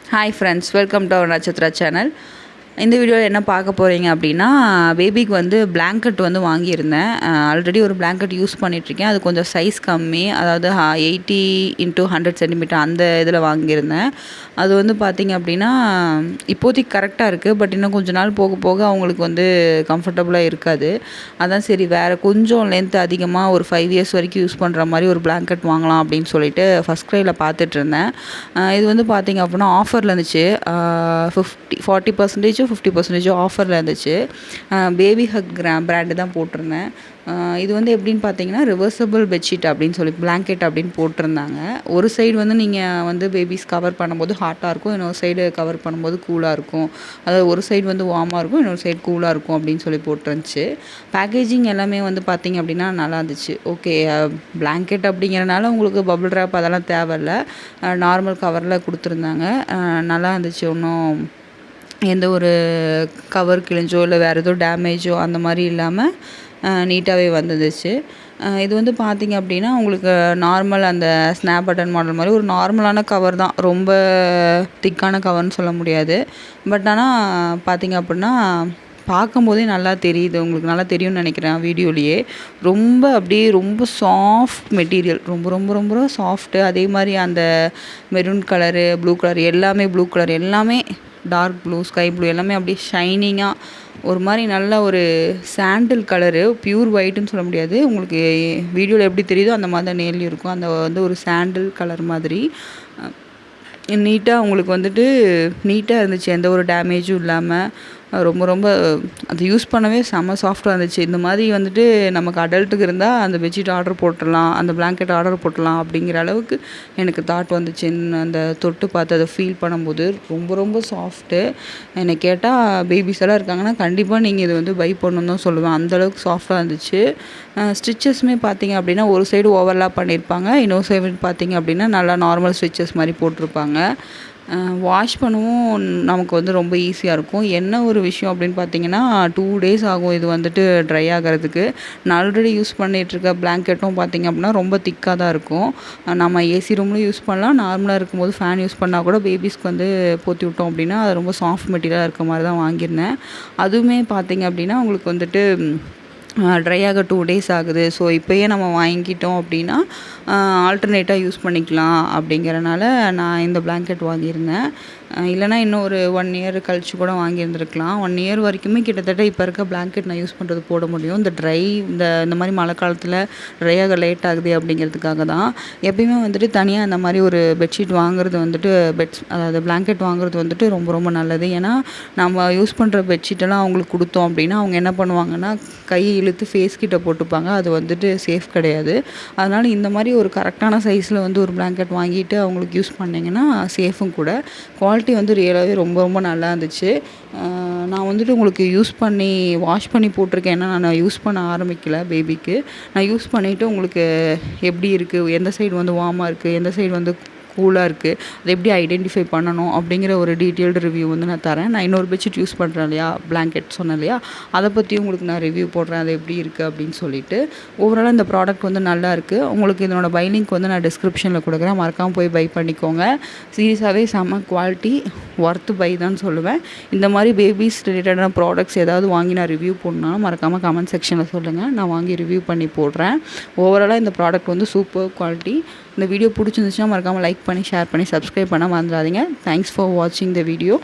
Hi friends, welcome to our Nachatra channel. இந்த வீடியோவில் என்ன பார்க்க போகிறீங்க அப்படின்னா, பேபிக்கு வந்து பிளாங்கெட் வந்து வாங்கியிருந்தேன். ஆல்ரெடி ஒரு பிளாங்கெட் யூஸ் பண்ணிகிட்ருக்கேன். அது கொஞ்சம் சைஸ் கம்மி, அதாவது 80 × 100 சென்டிமீட்டர் அந்த இதில் வாங்கியிருந்தேன். அது வந்து பார்த்திங்க அப்படின்னா இப்போதைக்கு கரெக்டாக இருக்குது. பட் இன்னும் கொஞ்சம் நாள் போக போக அவங்களுக்கு வந்து கம்ஃபர்டபுளாக இருக்காது. அதான் சரி வேறு கொஞ்சம் லென்த் அதிகமாக ஒரு 5 இயர்ஸ் வரைக்கும் யூஸ் பண்ணுற மாதிரி ஒரு பிளாங்கெட் வாங்கலாம் அப்படின்னு சொல்லிட்டு ஃபஸ்ட் க்ரையில் பார்த்துட்ருந்தேன். இது வந்து பார்த்திங்க அப்படின்னா ஆஃபரில் இருந்துச்சு. 40% 50% ஆஃபரில் இருந்துச்சு. பேபி ஹக் பிராண்டு தான் போட்டிருந்தேன். இது வந்து எப்படின்னு பார்த்தீங்கன்னா ரிவர்சபிள் பெட்ஷீட் அப்படின்னு சொல்லி பிளாங்கெட் அப்படின்னு போட்டிருந்தாங்க. ஒரு சைடு வந்து நீங்கள் வந்து பேபிஸ் கவர் பண்ணும்போது ஹாட்டாக இருக்கும், இன்னொரு சைடு கவர் பண்ணும்போது கூலாக இருக்கும். அதாவது ஒரு சைடு வந்து வார்மாக இருக்கும், இன்னொரு சைடு கூலாக இருக்கும் அப்படின்னு சொல்லி போட்டிருந்துச்சு. பேக்கேஜிங் எல்லாமே வந்து பார்த்திங்க அப்படின்னா நல்லா இருந்துச்சு. ஓகே, பிளாங்கெட் அப்படிங்கிறனால உங்களுக்கு பபுள் ரேப் அதெல்லாம் தேவையில்ல, நார்மல் கவரில் கொடுத்துருந்தாங்க. நல்லா இருந்துச்சு. ஒன்றும் எந்த ஒரு கவர் கிழிஞ்சோ இல்லை வேறு ஏதோ டேமேஜோ அந்த மாதிரி இல்லாமல் நீட்டாகவே வந்துடுச்சு. இது வந்து பார்த்திங்க அப்படின்னா உங்களுக்கு நார்மல் அந்த ஸ்னாப் பட்டன் மாடல் மாதிரி ஒரு நார்மலான கவர் தான், ரொம்ப திக்கான கவர்னு சொல்ல முடியாது. பட் ஆனால் பார்த்திங்க அப்படின்னா பார்க்கும்போதே நல்லா தெரியுது, உங்களுக்கு நல்லா தெரியும்னு நினைக்கிறேன் வீடியோலேயே. ரொம்ப சாஃப்ட் மெட்டீரியல், ரொம்ப ரொம்ப ரொம்ப சாஃப்ட்டு. அதே மாதிரி அந்த மெரூன் கலரு, ப்ளூ கலர் எல்லாமே டார்க் ப்ளூ, ஸ்கை ப்ளூ எல்லாமே அப்படியே ஷைனிங்காக ஒரு மாதிரி நல்ல ஒரு சாண்டில் கலரு, பியூர் ஒயிட்டுன்னு சொல்ல முடியாது. உங்களுக்கு வீடியோவில் எப்படி தெரியுதோ அந்த மாதிரி தான் நேர்லேயும் இருக்கும். அந்த வந்து ஒரு சாண்டில் கலர் மாதிரி நீட்டாக உங்களுக்கு வந்துட்டு நீட்டாக இருந்துச்சு, எந்த ஒரு டேமேஜும் இல்லாமல். ரொம்ப ரொம்ப அது யூஸ் பண்ணவே செம்ம சாஃப்டாக இருந்துச்சு. இந்த மாதிரி வந்துட்டு நமக்கு அடல்ட்டுக்கு இருந்தால் அந்த பெட்ஷீட் ஆர்டர் போட்டுடலாம், அந்த பிளாங்கெட் ஆர்டர் போட்டுடலாம் அப்படிங்கிற அளவுக்கு எனக்கு தாட் வந்துச்சு. அந்த தொட்டு பார்த்து அதை ஃபீல் பண்ணும்போது ரொம்ப ரொம்ப சாஃப்ட்டு. என்னை கேட்டால் பேபிஸ் எல்லாம் இருக்காங்கன்னா கண்டிப்பாக நீங்கள் இது வந்து பை பண்ணணுன்னு தான் சொல்லுவேன். அந்தளவுக்கு சாஃப்டாக இருந்துச்சு. ஸ்டிச்சஸுமே பார்த்திங்க அப்படின்னா ஒரு சைடு ஓவர்லாப் பண்ணியிருப்பாங்க, இன்னொரு சைடு பார்த்திங்க அப்படின்னா நல்லா நார்மல் ஸ்டிச்சஸ் மாதிரி போட்டிருப்பாங்க. வாஷ் பண்ணவும் நமக்கு வந்து ரொம்ப ஈஸியாக இருக்கும். என்ன ஒரு விஷயம் அப்படின்னு பார்த்தீங்கன்னா 2 days ஆகும் இது வந்துட்டு ட்ரை ஆகிறதுக்கு. நான் ஆல்ரெடி யூஸ் பண்ணிகிட்ருக்க பிளாங்கெட்டும் பார்த்திங்க அப்படின்னா ரொம்ப திக்காக தான் இருக்கும். நம்ம ஏசி ரூம்லையும் யூஸ் பண்ணலாம், நார்மலாக இருக்கும்போது ஃபேன் யூஸ் பண்ணால் கூட பேபிஸ்க்கு வந்து போற்றி விட்டோம் அப்படின்னா அது ரொம்ப சாஃப்ட் மெட்டீரியலாக இருக்க மாதிரி தான் வாங்கியிருந்தேன். அதுவுமே பார்த்திங்க அப்படின்னா உங்களுக்கு வந்துட்டு ட்ரை ஆக 2 days ஆகுது. ஸோ இப்போயே நம்ம வாங்கிட்டோம் அப்படின்னா ஆல்டர்னேட்டாக யூஸ் பண்ணிக்கலாம் அப்படிங்கிறனால நான் இந்த பிளாங்கெட் வாங்கியிருந்தேன். இல்லைனா இன்னும் ஒரு 1 year கழிச்சு கூட வாங்கியிருந்துருக்கலாம். 1 year வரைக்குமே கிட்டத்தட்ட இப்போ இருக்க பிளாங்கெட் நான் யூஸ் பண்ணுறது போட முடியும். இந்த மாதிரி மழை காலத்தில் ட்ரை ஆக லேட் ஆகுது அப்படிங்கிறதுக்காக தான். எப்பயுமே வந்துட்டு தனியாக அந்த மாதிரி ஒரு பெட்ஷீட் வாங்குறது வந்துட்டு அதாவது பிளாங்கெட் வாங்குறது வந்துட்டு ரொம்ப ரொம்ப நல்லது. ஏன்னா நம்ம யூஸ் பண்ணுற பெட்ஷீட்டெல்லாம் அவங்களுக்கு கொடுத்தோம் அப்படின்னா அவங்க என்ன பண்ணுவாங்கன்னா கையை இழுத்து ஃபேஸ் கிட்ட போட்டுப்பாங்க. அது வந்துட்டு சேஃப் கிடையாது. அதனால் இந்த மாதிரி ஒரு கரெக்டான சைஸில் வந்து ஒரு பிளாங்கெட் வாங்கிட்டு அவங்களுக்கு யூஸ் பண்ணிங்கன்னா சேஃபும் கூட. குவாலிட்டி வந்து ரியலாகவே ரொம்ப ரொம்ப நல்லா இருந்துச்சு. நான் வந்துட்டு உங்களுக்கு வாஷ் பண்ணி போட்டிருக்கேன். ஏன்னா நான் யூஸ் பண்ண ஆரம்பிக்கல பேபிக்கு. நான் யூஸ் பண்ணிவிட்டு உங்களுக்கு எப்படி இருக்குது, எந்த சைடு வந்து வார்மாக இருக்குது, எந்த சைடு வந்து கூலாக இருக்குது, அதை எப்படி ஐடென்டிஃபை பண்ணணும் அப்படிங்கிற ஒரு டீட்டெயில்டு ரிவ்யூ வந்து நான் தரேன். நான் இன்னொரு பெட்ஷீட் யூஸ் பண்ணுறேன் இல்லையா, பிளாங்கெட் சொன்னேன் இல்லையா, அதை பற்றியும் உங்களுக்கு நான் ரிவ்யூ போடுறேன், அது எப்படி இருக்குது அப்படின்னு சொல்லிட்டு. ஓவராலாக இந்த ப்ராடக்ட் வந்து நல்லா இருக்குது. உங்களுக்கு இதனோட பை லிங்க் வந்து நான் டிஸ்கிரிப்ஷனில் கொடுக்குறேன், மறக்காமல் போய் பை பண்ணிக்கோங்க. சீரியஸாகவே செம்ம குவாலிட்டி, ஒர்த்து பை தான் சொல்லுவேன். இந்த மாதிரி பேபிஸ் ரிலேட்டடான ப்ராடக்ட்ஸ் ஏதாவது வாங்கி நான் ரிவ்யூ போடணும்னாலும் மறக்காமல் கமெண்ட் செக்ஷனில் சொல்லுங்கள், நான் வாங்கி ரிவ்யூ பண்ணி போடுறேன். ஓவராலாக இந்த ப்ராடக்ட் வந்து சூப்பர் குவாலிட்டி. இந்த வீடியோ பிடிச்சிருந்துச்சுன்னா மறக்காமல் லைக் பண்ணி ஷேர் பண்ணி சப்ஸ்கிரைப் பண்ண மறந்துடாதீங்க. தேங்க்ஸ் ஃபார் வாட்சிங் த வீடியோ.